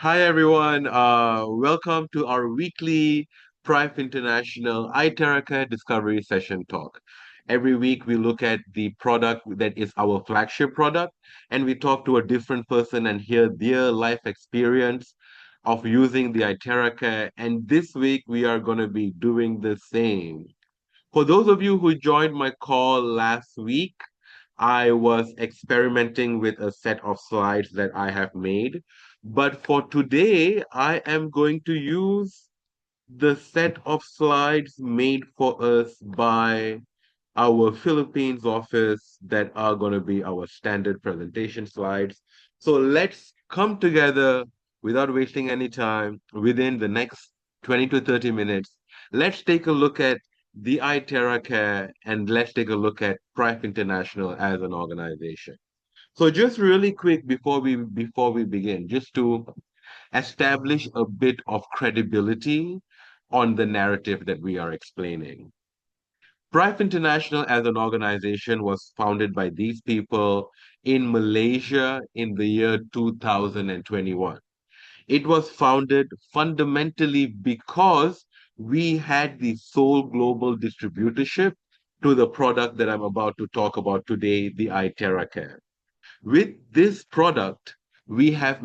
Hi everyone. Welcome to our weekly Prive International iTeraCare Discovery Session talk. Every week we look at the product that is our flagship product and we talk to a different person and hear their life experience of using the iTeraCare. And this week we are going to be doing the same. For those of you who joined my call last week, I was experimenting with a set of slides that I have made. But for today, I am going to use the set of slides made for us by our Philippines office that are going to be our standard presentation slides. So let's come together without wasting any time within the next 20 to 30 minutes. Let's take a look at the iTeraCare and let's take a look at Prive International as an organization. So just really quick before we begin, just to establish a bit of credibility on the narrative that we are explaining. Prive International as an organization was founded by these people in Malaysia in the year 2021. It was founded fundamentally because we had the sole global distributorship to the product that I'm about to talk about today, the iTeraCare. With this product, we have,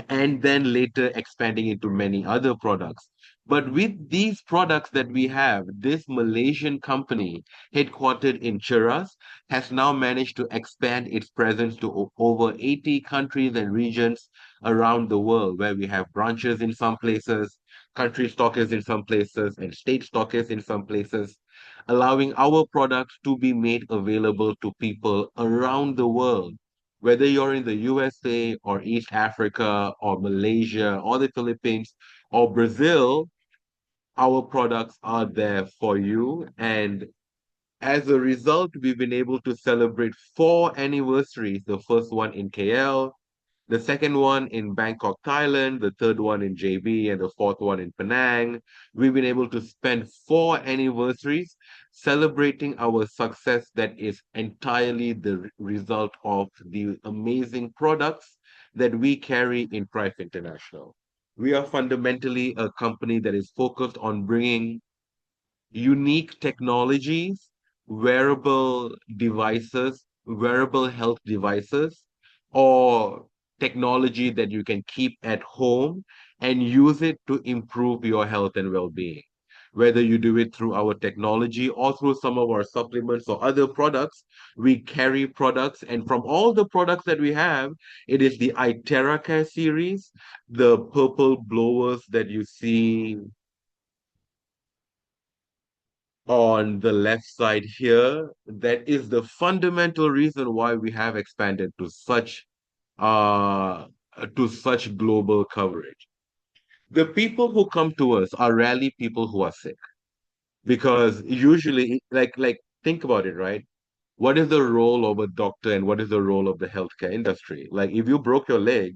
and then later expanding into many other products. But with these products that we have, this Malaysian company, headquartered in Cheras, has now managed to expand its presence to over 80 countries and regions around the world, where we have branches in some places, country stockists in some places, and state stockists in some places, allowing our products to be made available to people around the world, whether you're in the USA or East Africa or Malaysia or the Philippines or Brazil, our products are there for you. And as a result, we've been able to celebrate four anniversaries. The first one in KL, the second one in Bangkok, Thailand, the third one in JB, and the fourth one in Penang. We've been able to spend four anniversaries celebrating our success that is entirely the result of the amazing products that we carry in Prive International. We are fundamentally a company that is focused on bringing unique technologies, wearable health devices, or technology that you can keep at home and use it to improve your health and well-being. Whether you do it through our technology or through some of our supplements or other products, we carry products. And from all the products that we have, it is the iTeraCare series, the purple blowers that you see on the left side here, that is the fundamental reason why we have expanded uh to such global coverage. The people who come to us are rarely people who are sick, because usually, like think about it, right? What is the role of a doctor and what is the role of the healthcare industry? Like if you broke your leg,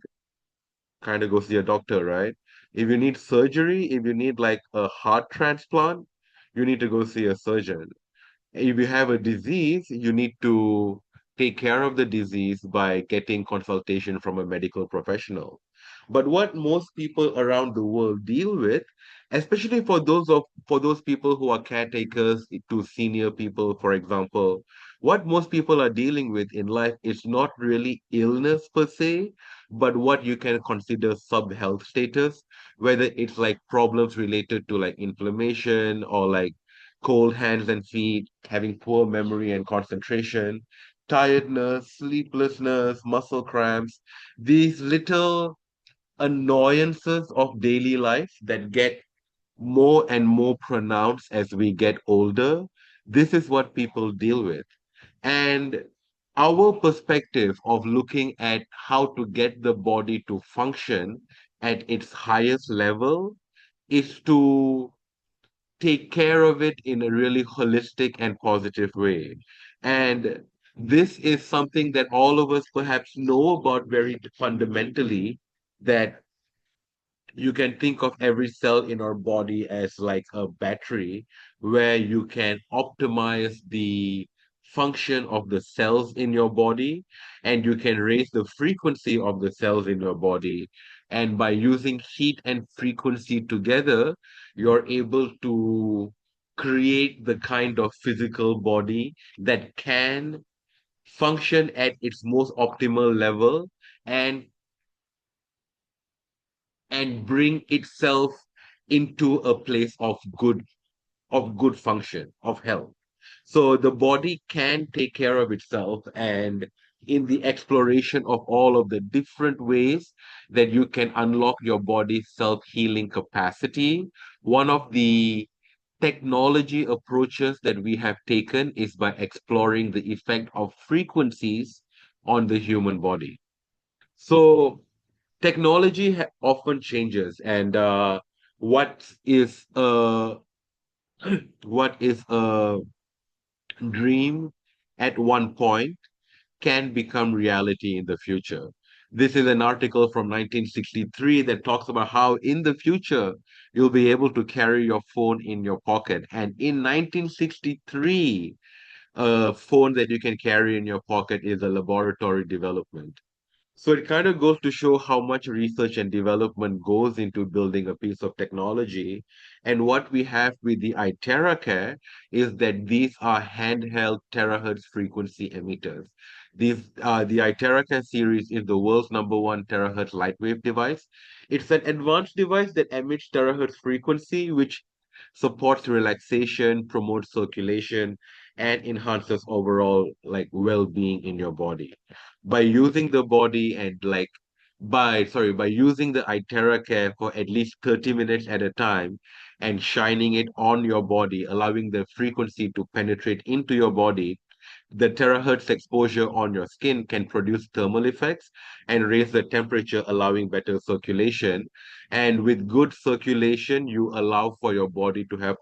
kind of go see a doctor, right? If you need surgery, if you need like a heart transplant, you need to go see a surgeon. If you have a disease, you need to take care of the disease by getting consultation from a medical professional. But what most people around the world deal with, especially for those people who are caretakers to senior people, for example, what most people are dealing with in life is not really illness per se, but what you can consider sub-health status, whether it's like problems related to like inflammation or like cold hands and feet, having poor memory and concentration, tiredness, sleeplessness, muscle cramps, these little annoyances of daily life that get more and more pronounced as we get older. This is what people deal with. And our perspective of looking at how to get the body to function at its highest level is to take care of it in a really holistic and positive way. And this is something that all of us perhaps know about very fundamentally, that you can think of every cell in our body as like a battery where you can optimize the function of the cells in your body, and you can raise the frequency of the cells in your body And by using heat and frequency together, you're able to create the kind of physical body that can function at its most optimal level and bring itself into a place of good function, of health. So the body can take care of itself, and in the exploration of all of the different ways that you can unlock your body's self-healing capacity, one of the technology approaches that we have taken is by exploring the effect of frequencies on the human body. So technology often changes, and what is a what is a dream at one point can become reality in the future. This is an article from 1963 that talks about how in the future you'll be able to carry your phone in your pocket. And in 1963, a phone that you can carry in your pocket is a laboratory development. So it kind of goes to show how much research and development goes into building a piece of technology. And what we have with the iTeraCare is that these are handheld terahertz frequency emitters. The iTeraCare series is the world's number one terahertz lightwave device. It's an advanced device that emits terahertz frequency, which supports relaxation, promotes circulation, and enhances overall like well-being in your body by using the body and like by using the itera care for at least 30 minutes at a time and shining it on your body, allowing the frequency to penetrate into your body, the terahertz exposure on your skin can produce thermal effects and raise the temperature, allowing better circulation. And with good circulation, you allow for your body to have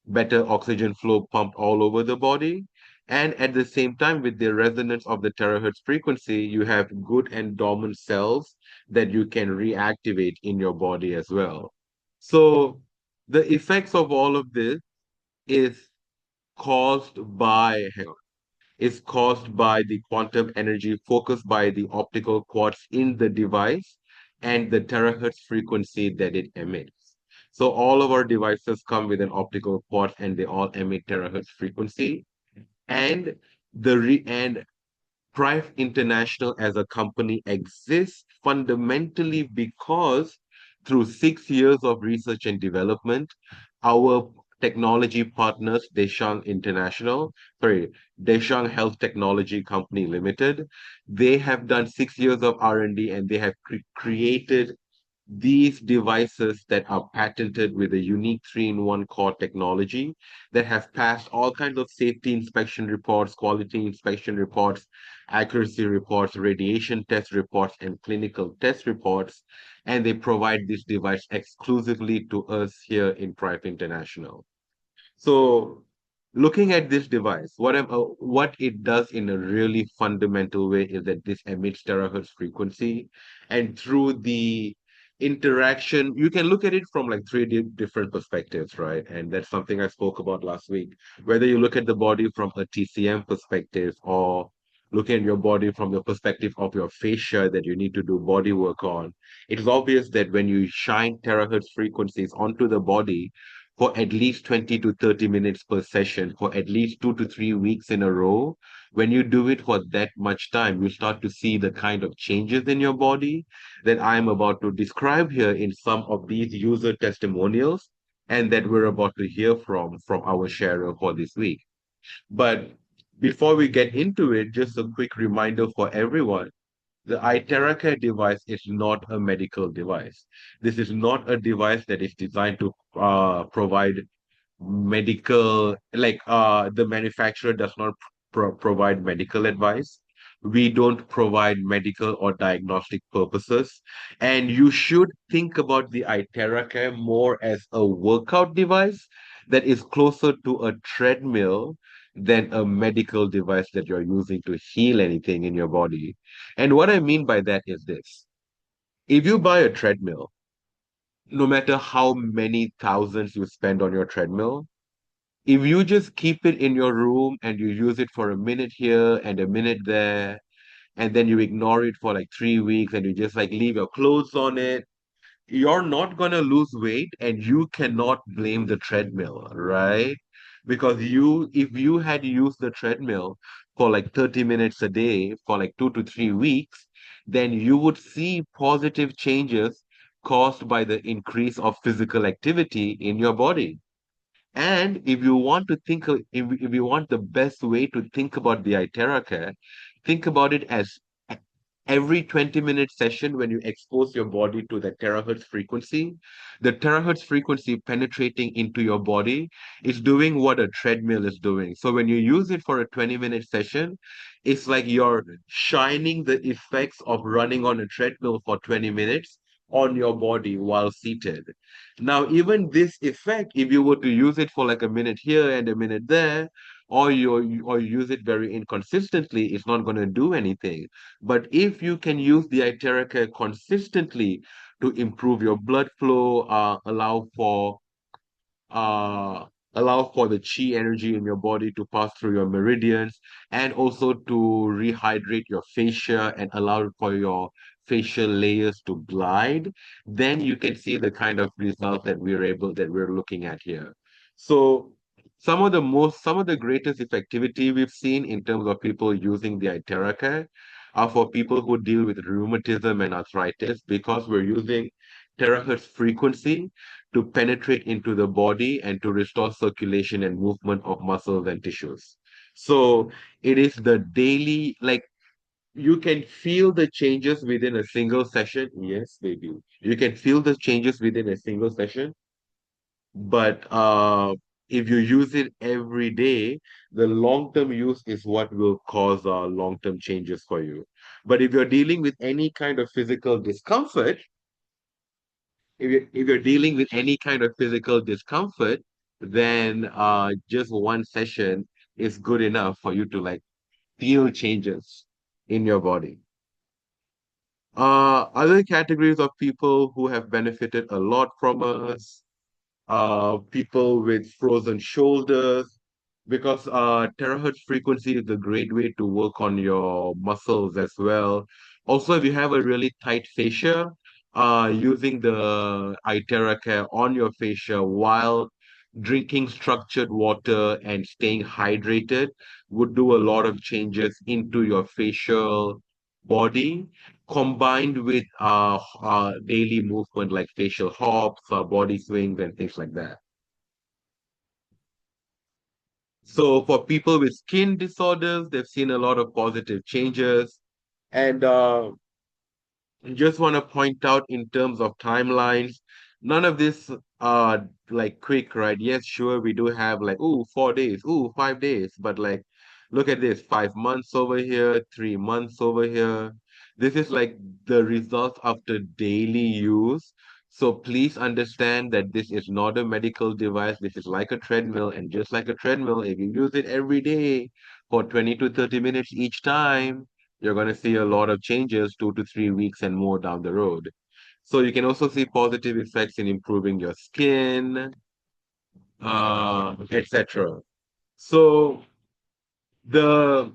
better oxygen flow pumped all over the body. And at the same time, with the resonance of the terahertz frequency, you have good and dormant cells that you can reactivate in your body as well. So the effects of all of this is caused by hang on, is caused by the quantum energy focused by the optical quartz in the device and the terahertz frequency that it emits. So all of our devices come with an optical quartz and they all emit terahertz frequency. And and Prive International as a company exists fundamentally because through 6 years of research and development, our technology partners, Deshang Health Technology Company Limited, they have done 6 years of R&D and they have created these devices that are patented with a unique three-in-one core technology that have passed all kinds of safety inspection reports, quality inspection reports, accuracy reports, radiation test reports, and clinical test reports. And they provide this device exclusively to us here in Prive International. So, looking at this device, what it does in a really fundamental way is that this emits terahertz frequency, and through the interaction, you can look at it from like three different perspectives, right? And that's something I spoke about last week. Whether you look at the body from a TCM perspective or look at your body from the perspective of your fascia that you need to do body work on, it is obvious that when you shine terahertz frequencies onto the body, for at least 20 to 30 minutes per session for at least 2 to 3 weeks in a row. When you do it for that much time, you start to see the kind of changes in your body that I'm about to describe here in some of these user testimonials and that we're about to hear from our sharer for this week. But before we get into it, just a quick reminder for everyone. The iTeraCare device is not a medical device. This is not a device that is designed to provide medical, the manufacturer does not provide medical advice. We don't provide medical or diagnostic purposes. And you should think about the iTeraCare more as a workout device that is closer to a treadmill than a medical device that you're using to heal anything in your body. And what I mean by that is this. If you buy a treadmill, no matter how many thousands you spend on your treadmill, if you just keep it in your room and you use it for a minute here and a minute there, and then you ignore it for like 3 weeks and you just like leave your clothes on it, you're not going to lose weight and you cannot blame the treadmill, right? Because if you had used the treadmill for like 30 minutes a day for like 2 to 3 weeks, then you would see positive changes caused by the increase of physical activity in your body. And if you want to if you want the best way to think about the iTeraCare, think about it as every 20-minute session when you expose your body to the terahertz frequency penetrating into your body is doing what a treadmill is doing. So when you use it for a 20-minute session, it's like you're shining the effects of running on a treadmill for 20 minutes on your body while seated. Now, even this effect, if you were to use it for like a minute here and a minute there, or you use it very inconsistently, it's not going to do anything. But if you can use the iTeraCare consistently to improve your blood flow, uh, allow for the chi energy in your body to pass through your meridians, and also to rehydrate your fascia and allow for your facial layers to glide, then you can see the kind of result that we're looking at here. So some of the greatest effectivity we've seen in terms of people using the iTeraCare are for people who deal with rheumatism and arthritis, because we're using terahertz frequency to penetrate into the body and to restore circulation and movement of muscles and tissues. So it is the daily, like, you can feel the changes within a single session. Yes, baby. You can feel the changes within a single session, but if you use it every day, the long-term use is what will cause long-term changes for you. But if you're dealing with any kind of physical discomfort, if you're dealing with any kind of physical discomfort, then just one session is good enough for you to like feel changes in your body. Other categories of people who have benefited a lot from us, people with frozen shoulders, because terahertz frequency is a great way to work on your muscles as well. Also, if you have a really tight fascia, using the iTeraCare on your fascia while drinking structured water and staying hydrated would do a lot of changes into your facial body, combined with daily movement like facial hops, body swings, and things like that. So for people with skin disorders, they've seen a lot of positive changes. And just want to point out in terms of timelines, none of this like quick, right? Yes, sure, we do have like, ooh, 4 days, ooh, 5 days, but like look at this, 5 months over here, 3 months over here. This is like the result after daily use. So please understand that this is not a medical device. This is like a treadmill, and just like a treadmill, if you use it every day for 20 to 30 minutes each time, you're going to see a lot of changes 2 to 3 weeks and more down the road. So you can also see positive effects in improving your skin, etc. So the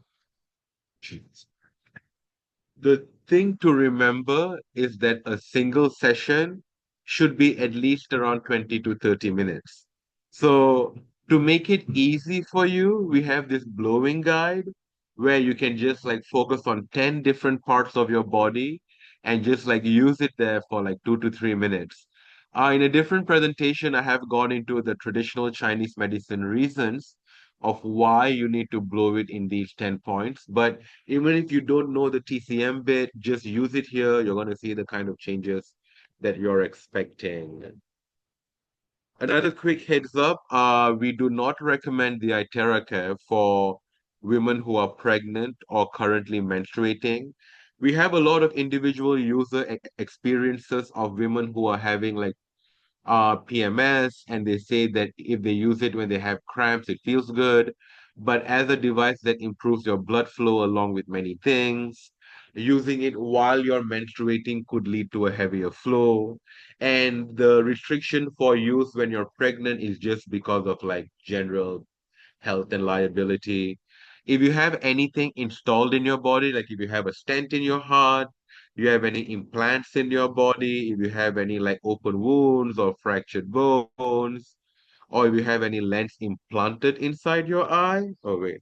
the thing to remember is that a single session should be at least around 20 to 30 minutes. So, to make it easy for you, we have this blowing guide where you can just like focus on 10 different parts of your body and just like use it there for like 2 to 3 minutes. In a different presentation, I have gone into the traditional Chinese medicine reasons of why you need to blow it in these 10 points. But even if you don't know the TCM bit, just use it here. You're going to see the kind of changes that you're expecting. Another quick heads up, we do not recommend the iTeraCare for women who are pregnant or currently menstruating. We have a lot of individual user experiences of women who are having like PMS, and they say that if they use it when they have cramps, it feels good. But as a device that improves your blood flow along with many things, using it while you're menstruating could lead to a heavier flow. And the restriction for use when you're pregnant is just because of like general health and liability. If you have anything installed in your body, like if you have a stent in your heart, you have any implants in your body, if you have any like open wounds or fractured bones, or if you have any lens implanted inside your eye. Oh, wait.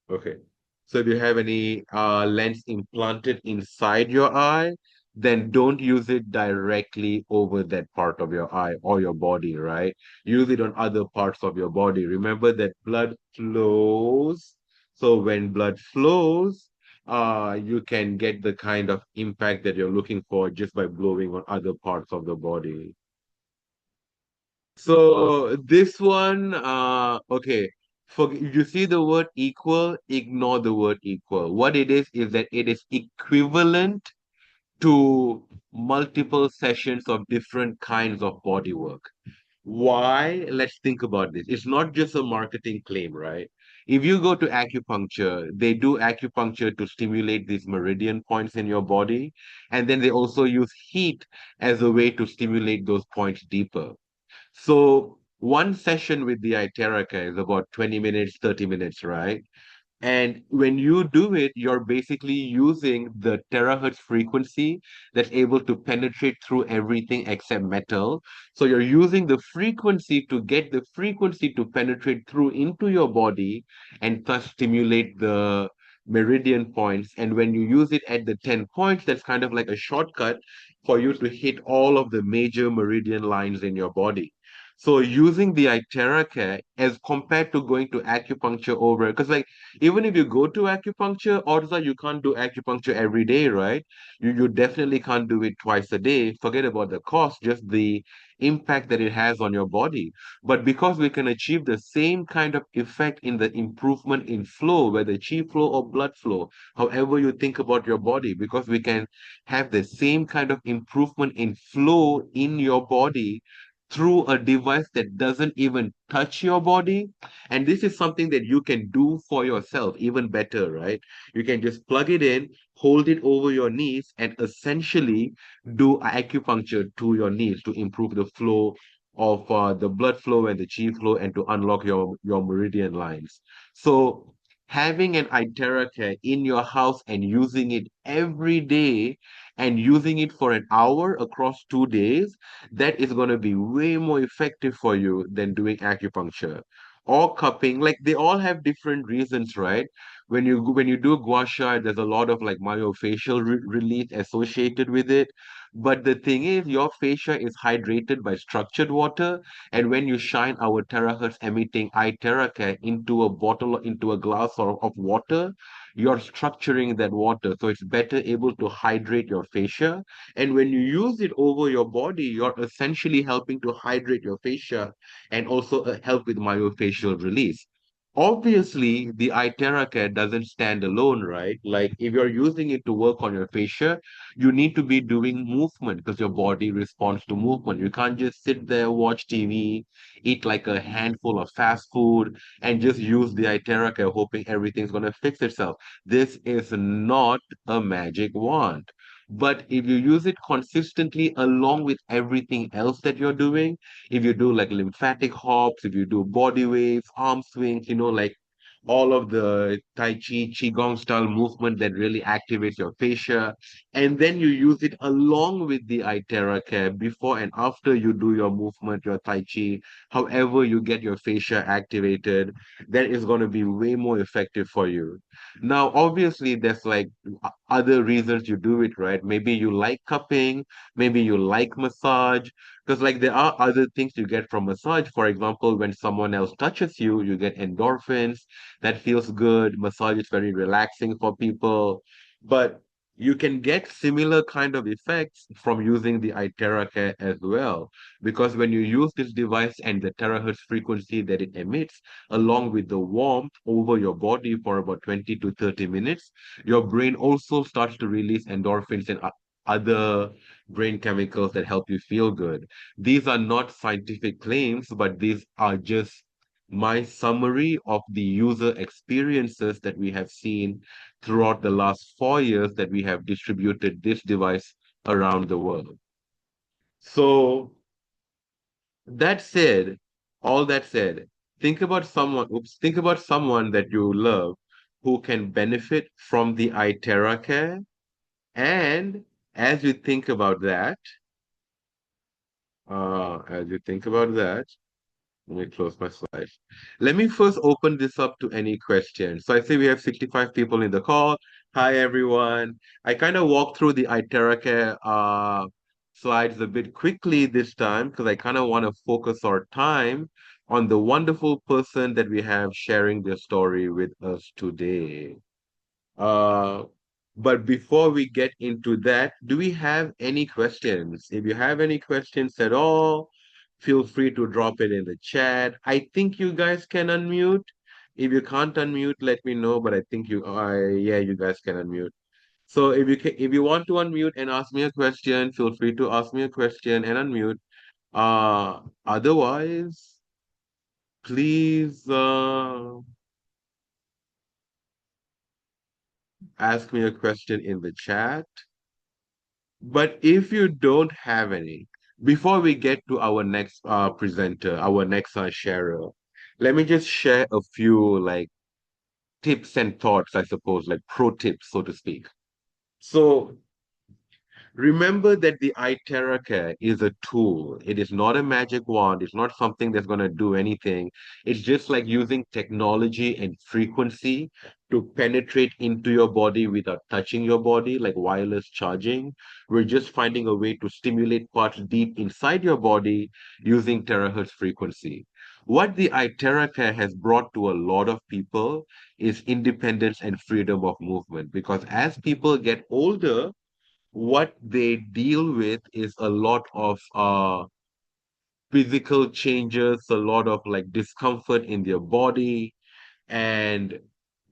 Okay. So if you have any lens implanted inside your eye, then don't use it directly over that part of your eye or your body, right? Use it on other parts of your body. Remember that blood flows. So when blood flows, you can get the kind of impact that you're looking for just by blowing on other parts of the body. So this one, okay. For you see the word equal, ignore the word equal. What it is that it is equivalent to multiple sessions of different kinds of body work. Why? Let's think about this. It's not just a marketing claim, right? If you go to acupuncture, they do acupuncture to stimulate these meridian points in your body, and then they also use heat as a way to stimulate those points deeper. So one session with the iTeraCare is about 20 minutes, 30 minutes, right? And when you do it, you're basically using the terahertz frequency that's able to penetrate through everything except metal. So you're using the frequency to get the frequency to penetrate through into your body and thus stimulate the meridian points. And when you use it at the 10 points, that's kind of like a shortcut for you to hit all of the major meridian lines in your body. So using the iTeraCare as compared to going to acupuncture over, because like even if you go to acupuncture, odds are you can't do acupuncture every day, right? You definitely can't do it twice a day. Forget about the cost, just the impact that it has on your body. But because we can achieve the same kind of effect in the improvement in flow, whether chi flow or blood flow, however you think about your body, because we can have the same kind of improvement in flow in your body through a device that doesn't even touch your body. And this is something that you can do for yourself, even better, right? You can just plug it in, hold it over your knees, and essentially do acupuncture to your knees to improve the flow of the blood flow and the chi flow and to unlock your meridian lines. So having an iTeraCare in your house and using it every day and using it for an hour across 2 days, that is going to be way more effective for you than doing acupuncture or cupping. Like they all have different reasons, right? When you do gua sha, there's a lot of like myofascial relief associated with it. But the thing is, your fascia is hydrated by structured water, and when you shine our terahertz emitting eye TerraCare into a bottle, into a glass of water, you're structuring that water, so it's better able to hydrate your fascia. And when you use it over your body, you're essentially helping to hydrate your fascia and also help with myofascial release. Obviously, the iTeraCare doesn't stand alone, right? Like if you're using it to work on your fascia, you need to be doing movement because your body responds to movement. You can't just sit there, watch TV, eat like a handful of fast food, and just use the iTeraCare hoping everything's going to fix itself. This is not a magic wand. But if you use it consistently along with everything else that you're doing, if you do like lymphatic hops, if you do body waves, arm swings, like all of the Tai Chi, Qigong style movement that really activates your fascia. And then you use it along with the iTeraCare before and after you do your movement, your Tai Chi, however you get your fascia activated, that is going to be way more effective for you. Now, obviously, there's like other reasons you do it, right? Maybe you like cupping, maybe you like massage, because like there are other things you get from massage. For example, when someone else touches you, you get endorphins. That feels good. Massage is very relaxing for people. But you can get similar kind of effects from using the iTeraCare as well. Because when you use this device and the terahertz frequency that it emits, along with the warmth over your body for about 20 to 30 minutes, your brain also starts to release endorphins and other brain chemicals that help you feel good. These are not scientific claims, but these are just my summary of the user experiences that we have seen throughout the last 4 years that we have distributed this device around the world. So that said, all that said, think about someone that you love who can benefit from the iTerra care. And as you think about that, as you think about that, let me close my slide. Let me first open this up to any questions. So I see we have 65 people in the call. Hi, everyone. I kind of walked through the iTeracare slides a bit quickly this time because I kind of want to focus our time on the wonderful person that we have sharing their story with us today. Uh, but before we get into that, do we have any questions? If you have any questions at all, feel free to drop it in the chat. I think you guys can unmute. If you can't unmute, let me know. But I think yeah, you guys can unmute. So if you want to unmute and ask me a question, feel free to ask me a question and unmute. Otherwise, please ask me a question in the chat. But if you don't have any, before we get to our next presenter, our next sharer, let me just share a few like tips and thoughts, I suppose, like pro tips, so to speak. So remember that the iTeraCare is a tool. It is not a magic wand. It's not something that's going to do anything. It's just like using technology and frequency to penetrate into your body without touching your body, like wireless charging. We're just finding a way to stimulate parts deep inside your body using terahertz frequency. What the iTeraCare has brought to a lot of people is independence and freedom of movement. Because as people get older, what they deal with is a lot of physical changes, a lot of like discomfort in their body. And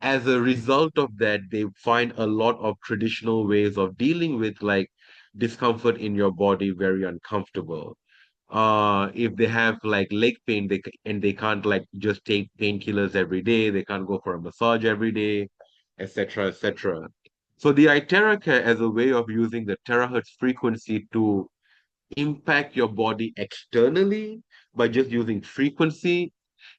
as a result of that, they find a lot of traditional ways of dealing with like discomfort in your body very uncomfortable. If they have like leg pain, and they can't like just take painkillers every day, they can't go for a massage every day, etc., etc. So the iTeracare as a way of using the terahertz frequency to impact your body externally by just using frequency,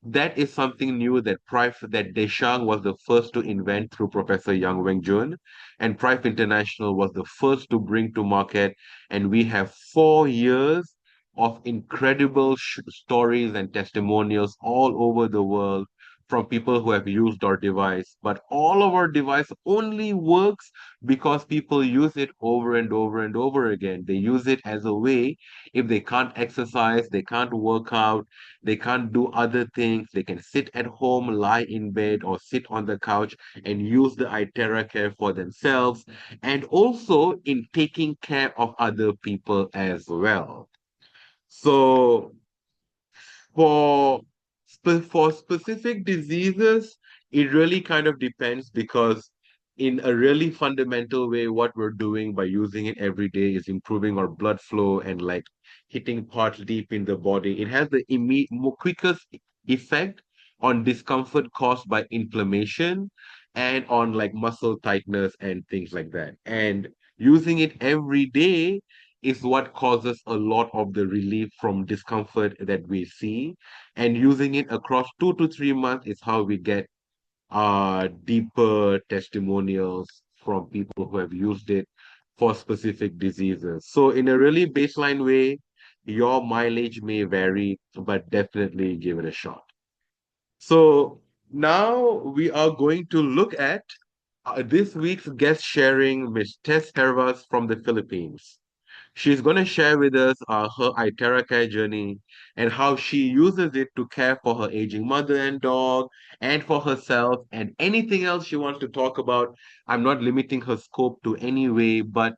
that is something new that Deschang was the first to invent through Professor Yang Wenjun, and Price International was the first to bring to market. And we have 4 years of incredible stories and testimonials all over the world from people who have used our device. But all of our device only works because people use it over and over and over again. They use it as a way, if they can't exercise, they can't work out, they can't do other things. They can sit at home, lie in bed, or sit on the couch and use the iTera care for themselves, and also in taking care of other people as well. So for for specific diseases, it really kind of depends because in a really fundamental way, what we're doing by using it every day is improving our blood flow and like hitting parts deep in the body. It has the quickest effect on discomfort caused by inflammation and on like muscle tightness and things like that. And using it every day is what causes a lot of the relief from discomfort that we see. And using it across 2 to 3 months is how we get deeper testimonials from people who have used it for specific diseases. So, in a really baseline way, your mileage may vary, but definitely give it a shot. So, now we are going to look at this week's guest sharing, Miss Tess Hervas from the Philippines. She's going to share with us her iTeraCare journey and how she uses it to care for her aging mother and dog and for herself and anything else she wants to talk about. I'm not limiting her scope to any way, but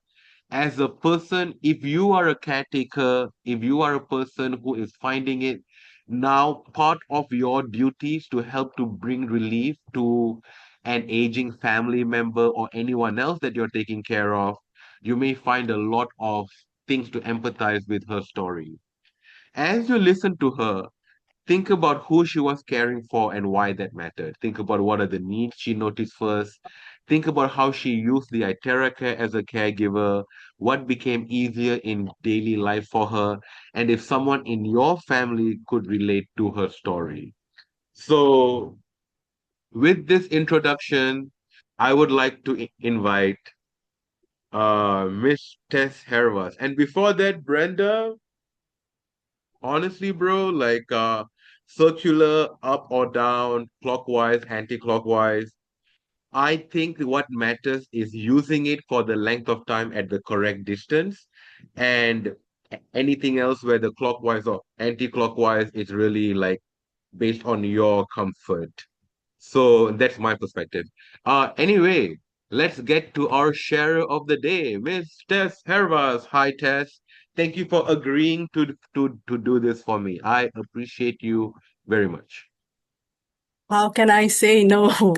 as a person, if you are a caretaker, if you are a person who is finding it now part of your duties to help to bring relief to an aging family member or anyone else that you're taking care of, you may find a lot of things to empathize with her story. As you listen to her, think about who she was caring for and why that mattered. Think about what are the needs she noticed first. Think about how she used the iTeraCare as a caregiver, what became easier in daily life for her, and if someone in your family could relate to her story. So, with this introduction, I would like to invite Miss Tess Hervas. And before that, Brenda, honestly, bro, like circular, up or down, clockwise, anti-clockwise. I think what matters is using it for the length of time at the correct distance, and anything else, whether clockwise or anti-clockwise, is really like based on your comfort. So that's my perspective. Anyway, let's get to our share of the day. Miss Tess Hervas. Hi, Tess. Thank you for agreeing to do this for me. I appreciate you very much. How can I say no?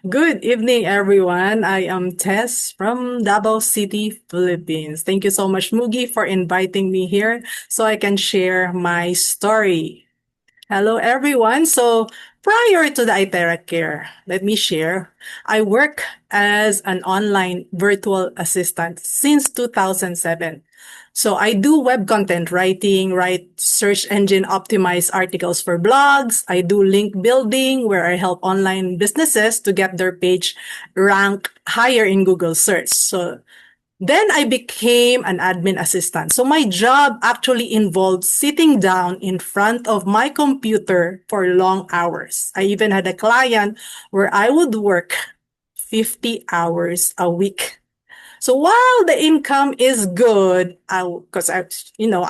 Good evening, everyone. I am Tess from Davao City, Philippines. Thank you so much, Mugi, for inviting me here so I can share my story. Hello, everyone. So, prior to the iTeraCare, let me share. I work as an online virtual assistant since 2007. So, I do web content writing, write search engine optimized articles for blogs. I do link building where I help online businesses to get their page rank higher in Google search. So, then I became an admin assistant. So my job actually involved sitting down in front of my computer for long hours. I even had a client where I would work 50 hours a week. So while the income is good, because I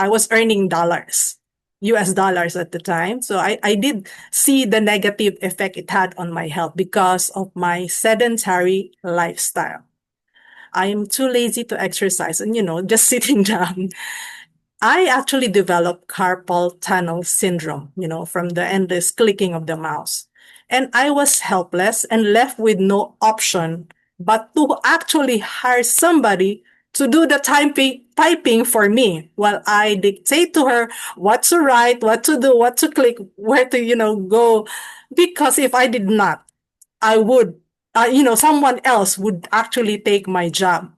was earning dollars, US dollars at the time. So I did see the negative effect it had on my health because of my sedentary lifestyle. I am too lazy to exercise and, just sitting down. I actually developed carpal tunnel syndrome, from the endless clicking of the mouse. And I was helpless and left with no option but to actually hire somebody to do the typing for me while I dictate to her what to write, what to do, what to click, where to, go. Because if I did not, I would, someone else would actually take my job.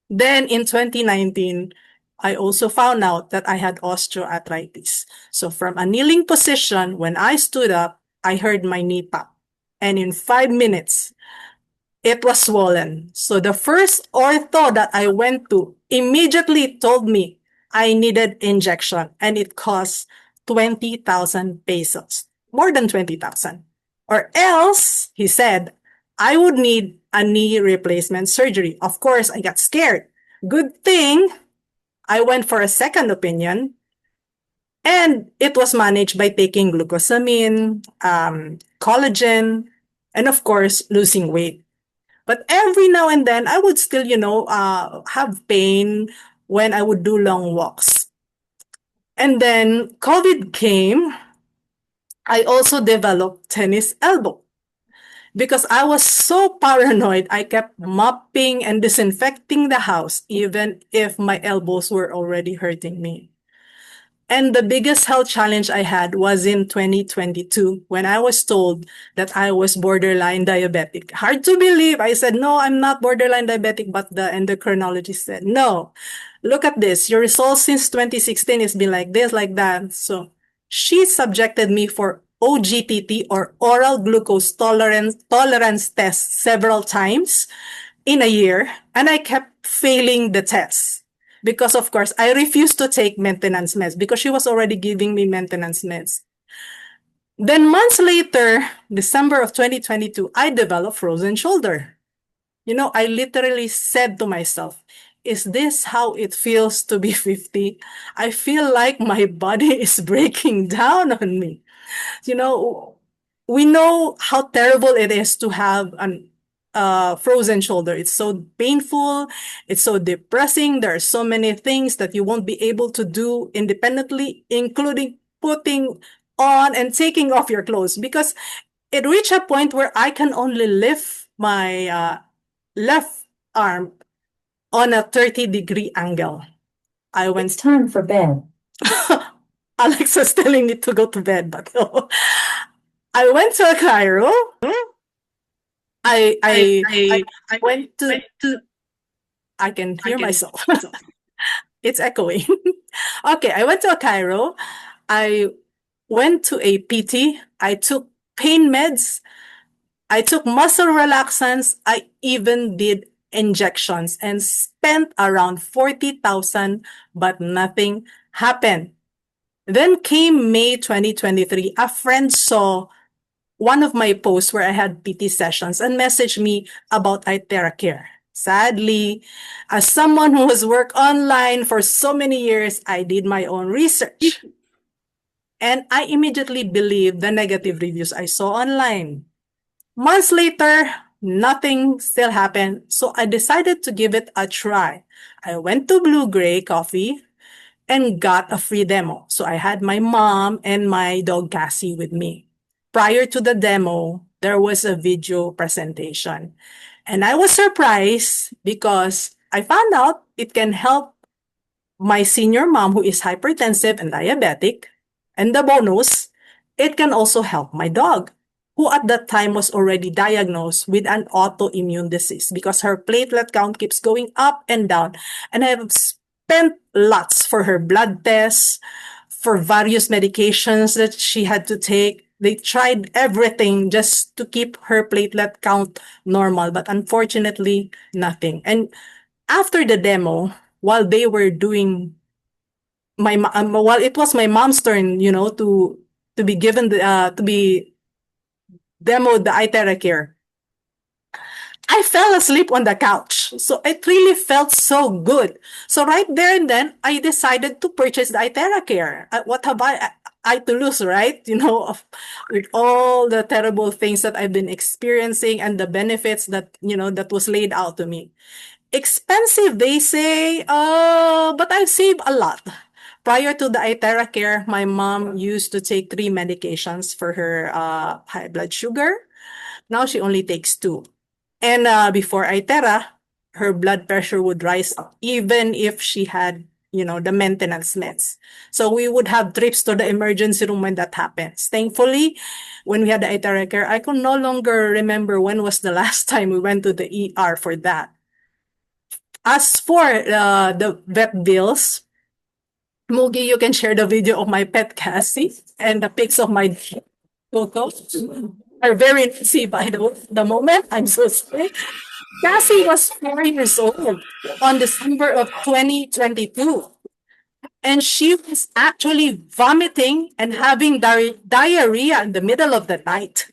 Then in 2019, I also found out that I had osteoarthritis. So from a kneeling position, when I stood up, I heard my knee pop. And in 5 minutes, it was swollen. So the first ortho that I went to immediately told me I needed injection and it cost 20,000 pesos, more than 20,000. Or else, he said, I would need a knee replacement surgery. Of course, I got scared. Good thing I went for a second opinion and it was managed by taking glucosamine, collagen, and of course, losing weight. But every now and then, I would still, have pain when I would do long walks. And then COVID came. I also developed tennis elbow because I was so paranoid. I kept mopping and disinfecting the house, even if my elbows were already hurting me. And the biggest health challenge I had was in 2022 when I was told that I was borderline diabetic. Hard to believe. I said, no, I'm not borderline diabetic, but the endocrinologist said, no, look at this. Your results since 2016 has been like this, like that. So she subjected me for OGTT or oral glucose tolerance test several times in a year, and I kept failing the test. Because, of course, I refused to take maintenance meds because she was already giving me maintenance meds. Then, months later, December of 2022, I developed frozen shoulder. I literally said to myself, is this how it feels to be 50? I feel like my body is breaking down on me. You know, we know how terrible it is to have an frozen shoulder. It's so painful. It's so depressing. There are so many things that you won't be able to do independently, including putting on and taking off your clothes because it reached a point where I can only lift my left arm on a 30-degree angle. I went. It's time for bed. Alexa's telling me to go to bed, but no. I went to a Cairo. I I I I I I went to. went to I can I hear can myself. It's echoing. Okay, I went to a Cairo. I went to a PT. I took pain meds, I took muscle relaxants, I even did injections and spent around 40,000, but nothing happened. Then came May 2023. A friend saw one of my posts where I had PT sessions and messaged me about iTeraCare. Sadly, as someone who has worked online for so many years, I did my own research. And I immediately believed the negative reviews I saw online. Months later, nothing still happened, so I decided to give it a try. I went to Blue Gray Coffee and got a free demo. So I had my mom and my dog Cassie with me. Prior to the demo, there was a video presentation. And I was surprised because I found out it can help my senior mom who is hypertensive and diabetic. And the bonus, it can also help my dog, who at that time was already diagnosed with an autoimmune disease because her platelet count keeps going up and down. And I have spent lots for her blood tests, for various medications that she had to take. They tried everything just to keep her platelet count normal, but unfortunately, nothing. And after the demo, while they were doing while it was my mom's turn, to be given the to be demoed the iTeraCare, I fell asleep on the couch. So it really felt so good. So right there and then, I decided to purchase the iTeraCare. What have I to lose, right? With all the terrible things that I've been experiencing and the benefits that was laid out to me. Expensive, they say, but I've saved a lot. Prior to the iTeraCare, my mom used to take 3 medications for her high blood sugar. Now she only takes 2. And before iTera, her blood pressure would rise even if she had, the maintenance meds. So we would have trips to the emergency room when that happens. Thankfully, when we had the iTeraCare, I could no longer remember when was the last time we went to the ER for that. As for the vet bills, Mugi, you can share the video of my pet Cassie and the pics of my Coco. Are very messy by the moment. I'm so sorry. Cassie was 4 years old on December of 2022. And she was actually vomiting and having diarrhea in the middle of the night.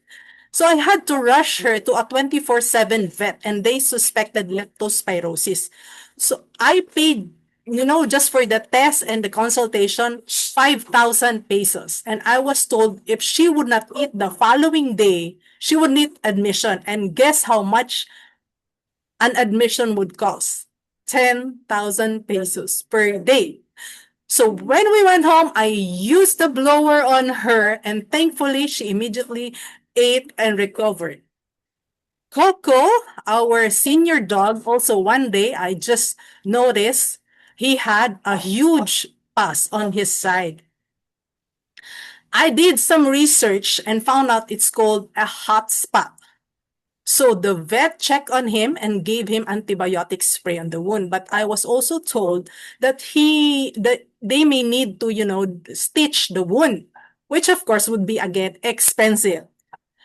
So I had to rush her to a 24/7 vet and they suspected leptospirosis. So I paid, just for the test and the consultation, 5,000 pesos. And I was told if she would not eat the following day, she would need admission. And guess how much an admission would cost? 10,000 pesos per day. So when we went home, I used the blower on her and thankfully she immediately ate and recovered. Coco, our senior dog, also one day I just noticed he had a huge pus on his side. I did some research and found out it's called a hot spot. So the vet checked on him and gave him antibiotic spray on the wound. But I was also told that they may need to, stitch the wound, which of course would be again expensive.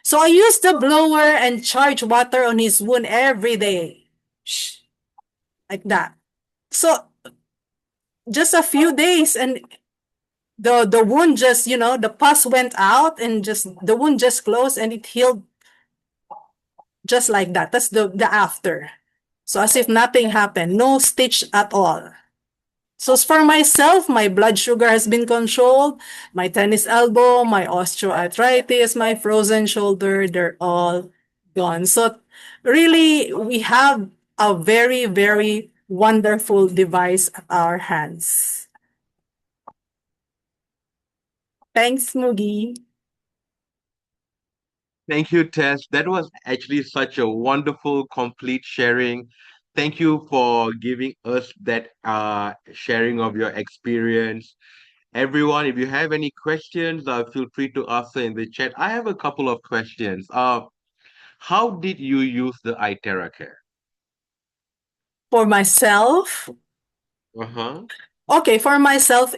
So I used the blower and charged water on his wound every day. Like that. So just a few days and the wound just, the pus went out and just the wound just closed and it healed just like that. That's the after. So as if nothing happened, no stitch at all. So as for myself, my blood sugar has been controlled, my tennis elbow, my osteoarthritis, my frozen shoulder, they're all gone. So really, we have a very, very wonderful device at our hands. Thanks, Mugi. Thank you, Tess. That was actually such a wonderful, complete sharing. Thank you for giving us that sharing of your experience. Everyone, if you have any questions, feel free to answer in the chat. I have a couple of questions. How did you use the iTerra Care? For myself, Uh-huh. okay, for myself,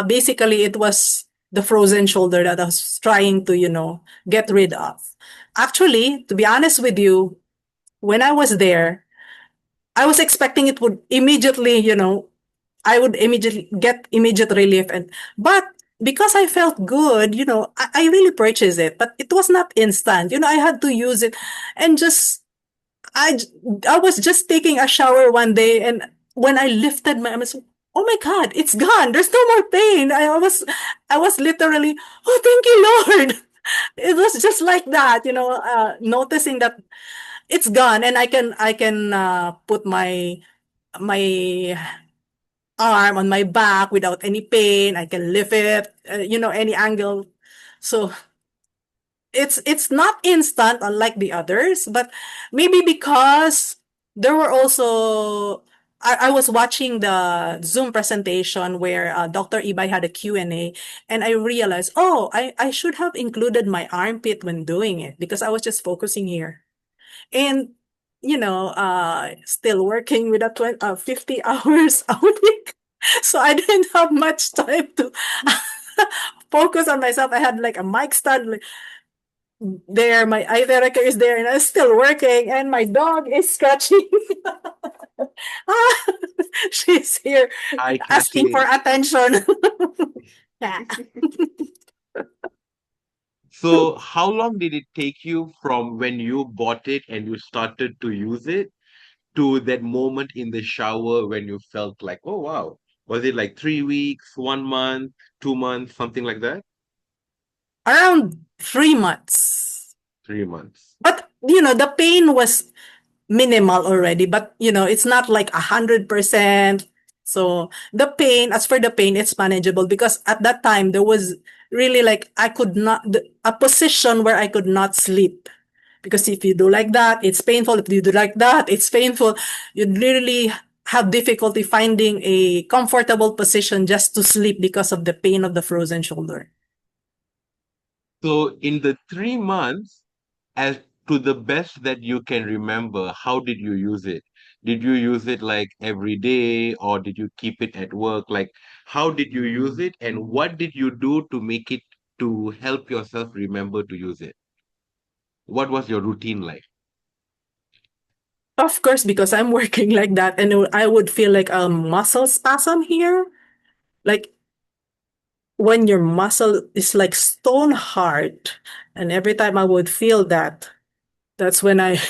basically it was the frozen shoulder that I was trying to, get rid of. Actually, to be honest with you, when I was there, I was expecting it would immediately, I would immediately get immediate relief. But because I felt good, I really purchased it, but it was not instant. I had to use it and I, j- I was just taking a shower one day, and when I lifted my arms, oh my God, it's gone. There's no more pain. I was literally, oh, thank you, Lord. It was just like that, noticing that it's gone, and I can put my arm on my back without any pain. I can lift it, any angle. So it's not instant unlike the others, but maybe because there were also I was watching the Zoom presentation where Dr. Ibay had a Q&A, and I realized, oh, I should have included my armpit when doing it because I was just focusing here. And, still working with 50 hours a week. So I didn't have much time to focus on myself. I had like a mic stand like, there, my iTeraCare is there, and I'm still working, and my dog is scratching. She's here Hi, asking for Kathleen. attention. Yeah. So, how long did it take you from when you bought it and you started to use it to that moment in the shower when you felt like, oh, wow. Was it like 3 weeks, 1 month, 2 months, something like that? Around 3 months. 3 months. But, the pain was minimal already, but it's not like 100%. So as for the pain, it's manageable because at that time there was really like I could not a position where I could not sleep. Because if you do like that, it's painful. If you do like that, it's painful. You literally have difficulty finding a comfortable position just to sleep because of the pain of the frozen shoulder. So, in the 3 months, as to the best that you can remember, how did you use it? Did you use it like every day or did you keep it at work? Like, how did you use it and what did you do to make it to help yourself remember to use it? What was your routine like? Of course, because I'm working like that, and I would feel like a muscle spasm here. Like when your muscle is like stone hard, and every time I would feel that, that's when I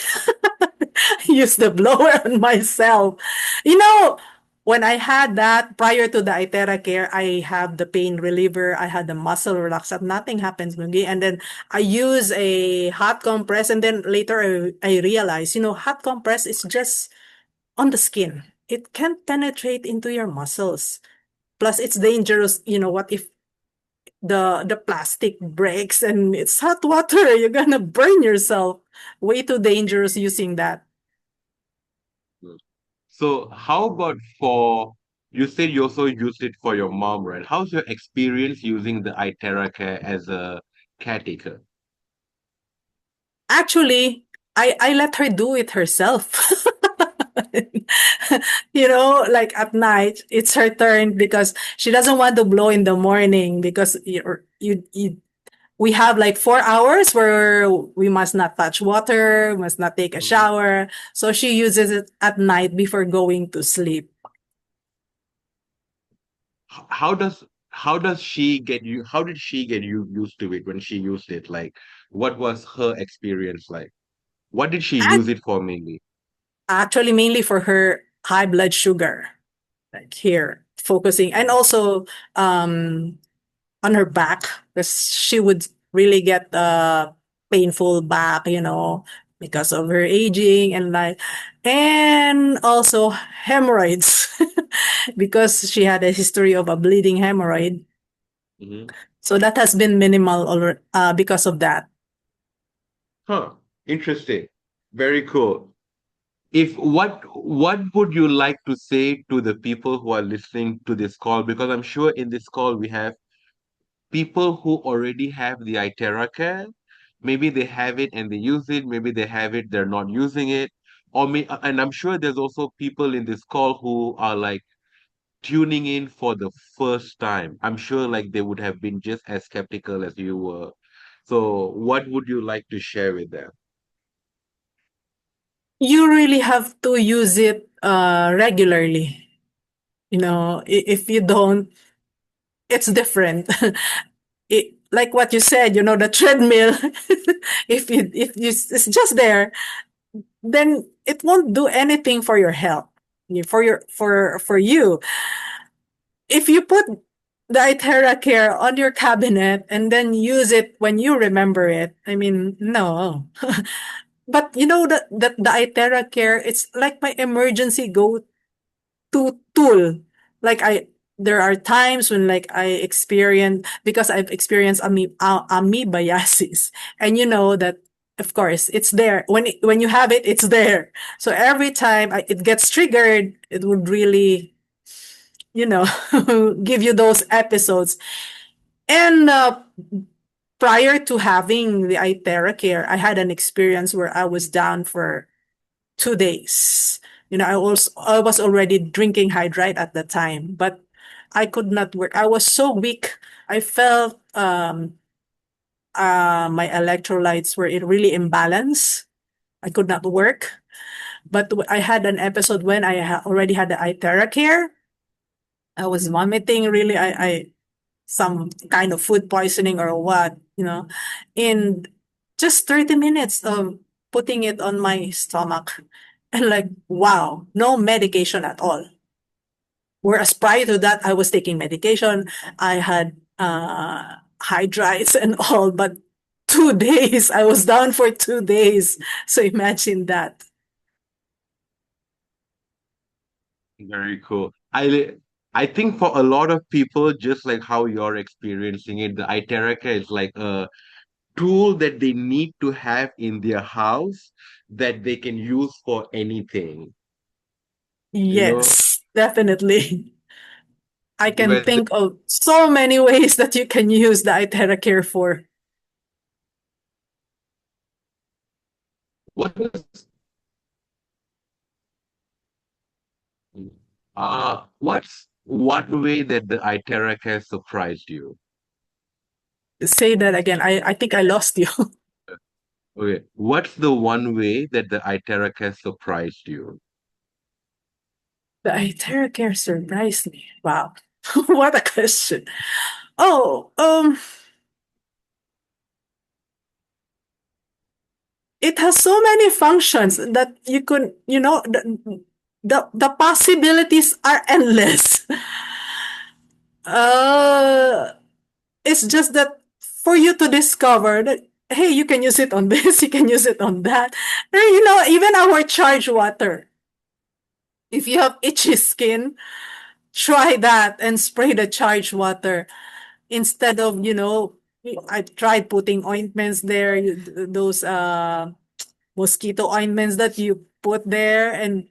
use the blower on myself. You know, when I had that prior to the iTeraCare, I have the pain reliever, I had the muscle relaxant, nothing happens, Mugi. And then I use a hot compress, and then later I realized, hot compress is just on the skin. It can't penetrate into your muscles. Plus, it's dangerous. What if the plastic breaks and it's hot water? You're gonna burn yourself. Way too dangerous using that. Mm. So, how about for you said you also used it for your mom, right? How's your experience using the iTerra as a caretaker? Actually, I let her do it herself. Like at night, it's her turn because she doesn't want to blow in the morning because we have like 4 hours where we must not touch water, must not take a Mhm. shower. So she uses it at night before going to sleep. How does she get you? How did she get you used to it when she used it? Like, what was her experience like? What did she use it for mainly? Actually, mainly for her high blood sugar, like here, focusing, and Mhm. also on her back, because she would really get painful back, because of her aging and like, and also hemorrhoids, because she had a history of a bleeding hemorrhoid. Mhm. So that has been minimal because of that. Huh. Interesting. Very cool. If what would you like to say to the people who are listening to this call? Because I'm sure in this call we have people who already have the iTerra. Maybe they have it and they use it. Maybe they have it, they're not using it. And I'm sure there's also people in this call who are like tuning in for the first time? I'm sure like they would have been just as skeptical as you were. So what would you like to share with them? You really have to use it regularly. You know, if you don't, it's different. Like what you said, you know, the treadmill. If you it's just there, then it won't do anything for your health. For you. If you put the iTeraCare on your cabinet and then use it when you remember it, I mean, no. But you know that the iTeraCare, it's like my emergency go-to tool. Like there are times when like I experience, because I've experienced amoebiasis, and you know that of course it's there when you have it, it's there. So every time it gets triggered, it would really, you know, give you those episodes. And prior to having the iTeraCare, I had an experience where I was down for 2 days. You know, I was already drinking hydride at the time, but I could not work. I was so weak. I felt my electrolytes were really imbalanced. I could not work. But I had an episode when I already had the iTeraCare. I was vomiting really. I some kind of food poisoning or what, you know, in just 30 minutes of putting it on my stomach. And like, wow, no medication at all. Whereas prior to that, I was taking medication. I had hydrides and all, but 2 days, I was down for 2 days. So imagine that. Very cool. I think for a lot of people, just like how you're experiencing it, the iTeraCare is like a tool that they need to have in their house that they can use for anything, you know, Yes, definitely. I can whether think of so many ways that you can use the iTeracare for. what is what's one way that the iTeraCare surprised you? Say that again. I think I lost you. Okay, what's the one way that the iTeraCare surprised you? The iTeracare surprised me. Wow. What a question. Oh, it has so many functions that you could, you know, the possibilities are endless. Uh, it's just that for you to discover that, hey, you can use it on this, you can use it on that. And, you know, even our charge water. If you have itchy skin, try that and spray the charge water instead of, you know, I tried putting ointments there, those mosquito ointments that you put there, and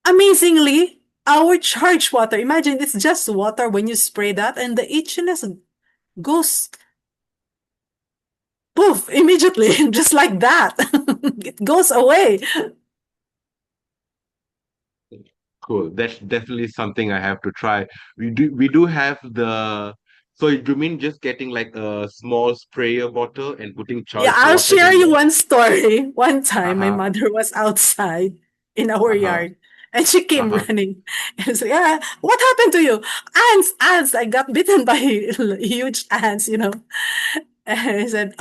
amazingly, our charge water, imagine it's just water when you spray that, and the itchiness goes poof immediately, just like that. It goes away. Cool. That's definitely something I have to try. We do have the so you mean just getting like a small sprayer bottle and putting Yeah, charged I'll water share in you there? one story. One time, my Uh-huh. mother was outside in our Uh-huh. yard, and she came Uh-huh. running and said, "Yeah, what happened to you? Ants, ants! I got bitten by huge ants, you know." And I said,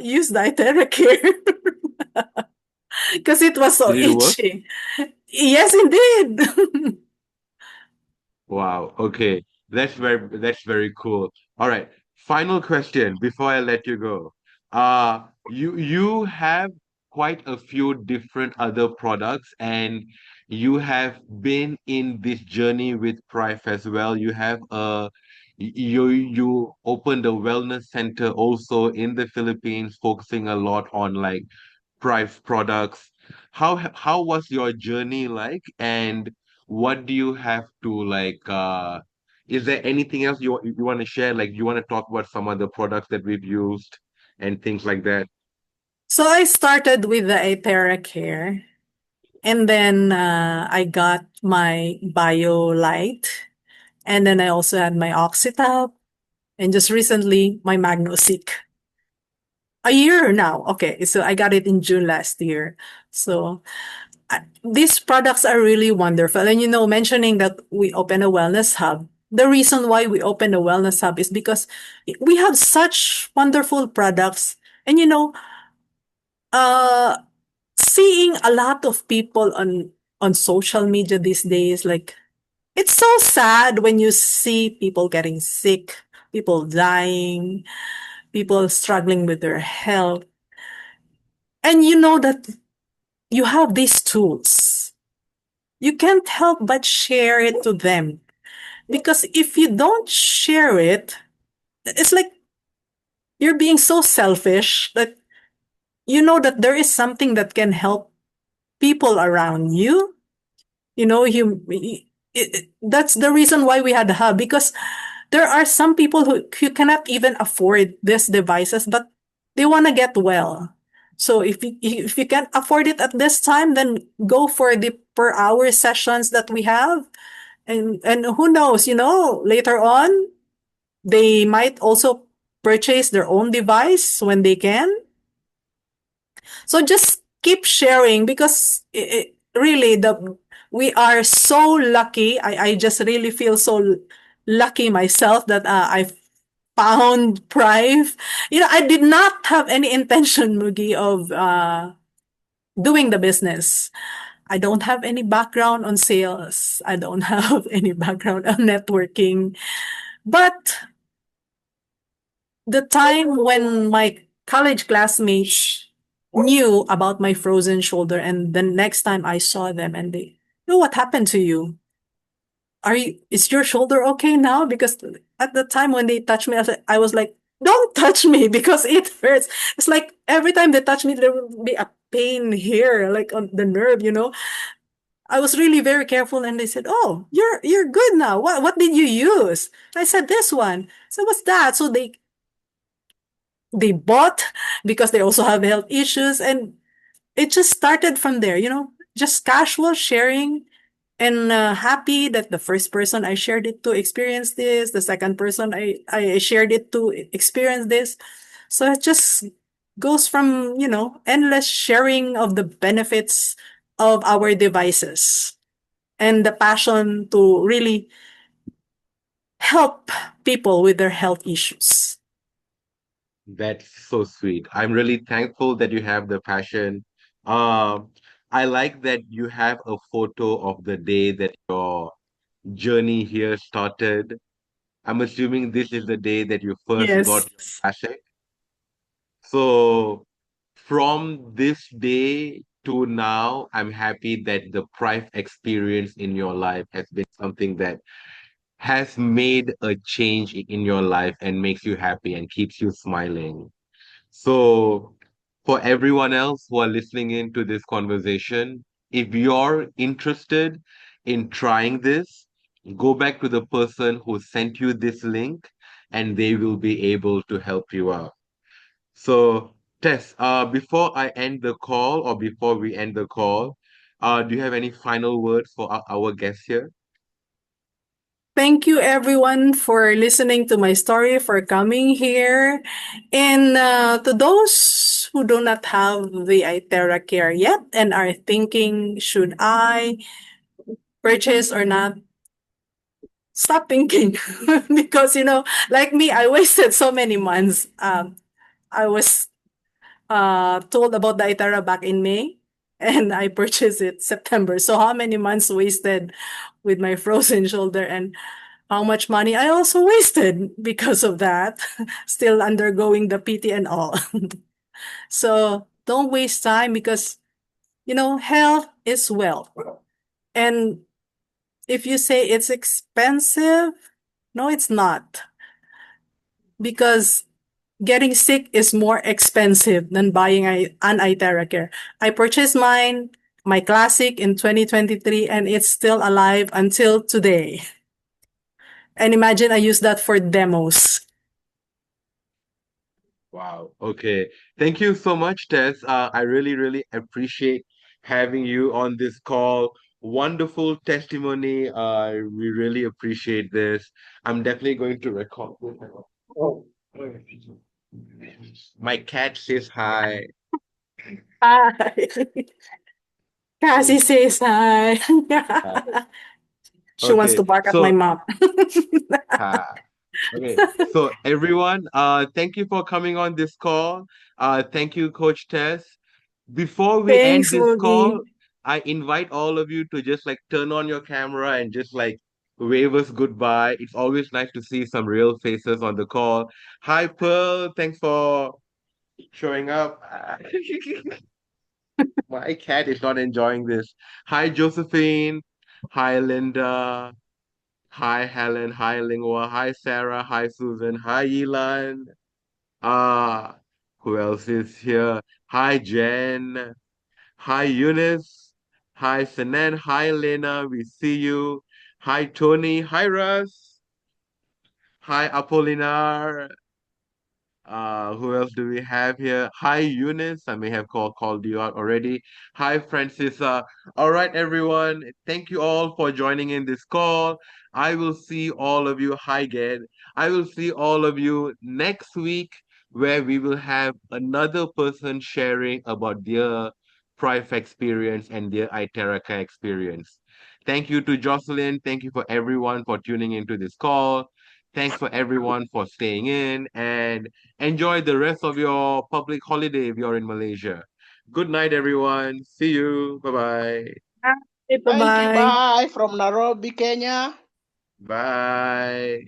use the iTeracare because it was so Did it work? itchy. Yes, indeed. Wow. Okay. That's very cool. All right. Final question before I let you go. You have quite a few different other products, and you have been in this journey with Price as well. You opened a wellness center also in the Philippines, focusing a lot on like Price products. How was your journey like, and what do you have to like? Is there anything else you want to share? Like, you want to talk about some of the products that we've used and things like that? So I started with the iTeracare. And then I got my BioLite. And then I also had my Oxytab. And just recently, my MagnoSeek. A year now. Okay, so I got it in June last year. So these products are really wonderful. And mentioning that we open a wellness hub, the reason why we open a wellness hub is because we have such wonderful products. And uh, seeing a lot of people on social media these days, like it's so sad when you see people getting sick, people dying, people struggling with their health, and you know that you have these tools. You can't help but share it to them. Because if you don't share it, it's like you're being so selfish that you know that there is something that can help people around you. That's the reason why we had the hub, because there are some people who cannot even afford these devices, but they want to get well. So if you can't afford it at this time, then go for the per hour sessions that we have. And who knows, later on, they might also purchase their own device when they can. So just keep sharing, because really we are so lucky. I just really feel so lucky myself that I found Prive. I did not have any intention, Mugi, of doing the business. I don't have any background on sales. I don't have any background on networking. But the time when my college classmates knew about my frozen shoulder, and the next time I saw them and they, what happened to you? Is your shoulder okay now? Because at the time when they touched me, I was like, don't touch me because it hurts. It's like every time they touch me, there will be a pain here, like on the nerve. I was really very careful, and they said, "Oh, you're good now. What did you use?" I said, "This one." So what's that? So they bought, because they also have health issues, and it just started from there. Just casual sharing, and happy that the first person I shared it to experienced this, the second person I shared it to experience this. So it just goes from endless sharing of the benefits of our devices, and the passion to really help people with their health issues. That's so sweet. I'm really thankful that you have the passion. Um, I like that you have a photo of the day that your journey here started. I'm assuming this is the day that you first got Yes. your flashlight. So from this day to now, I'm happy that the Prive experience in your life has been something that has made a change in your life and makes you happy and keeps you smiling. So, for everyone else who are listening into this conversation, if you're interested in trying this, go back to the person who sent you this link and they will be able to help you out. So, Tess, before I end the call or before we end the call, do you have any final words for our guests here? Thank you, everyone, for listening to my story, for coming here. And to those who do not have the iTeraCare yet and are thinking, should I purchase or not? Stop thinking. Because, like me, I wasted so many months. I was told about the Itera back in May, and I purchased it September. So how many months wasted with my frozen shoulder, and how much money I also wasted because of that, still undergoing the PT and all. So don't waste time, because, health is wealth. And if you say it's expensive, no, it's not. Because getting sick is more expensive than buying an iTeraCare. I purchased my classic in 2023, and it's still alive until today. And imagine I use that for demos. Wow. Okay. Thank you so much, Tess. I really, really appreciate having you on this call. Wonderful testimony. We really appreciate this. I'm definitely going to record this. Oh, my cat says hi. Hi. Cassie says hi. She wants to Okay, bark at my so mom. hi. Okay, so everyone, thank you for coming on this call. Thank you, Coach Tess. Before we end Thanks, this call, Moogie. I invite all of you to just like turn on your camera and just like wave us goodbye. It's always nice to see some real faces on the call. Hi, Pearl. Thanks for showing up. My cat is not enjoying this. Hi, Josephine. Hi, Linda. Hi, Helen. Hi, Lingua. Hi, Sarah. Hi, Susan. Hi, Elan. Ah, who else is here? Hi, Jen. Hi, Eunice. Hi, Sanan. Hi, Lena. We see you. Hi, Tony. Hi, Russ. Hi, Apolinar. Who else do we have here? Hi, Eunice. I may have called you out already. Hi, Francisa. All right, everyone. Thank you all for joining in this call. I will see all of you. Hi, Ged. I will see all of you next week, where we will have another person sharing about their Prive experience and their iTeraCare experience. Thank you to Jocelyn. Thank you for everyone for tuning into this call. Thanks for everyone for staying in, and enjoy the rest of your public holiday if you're in Malaysia. Good night, everyone. See you. Bye-bye. Bye. Thank you. Bye-bye. Bye from Nairobi, Kenya. Bye.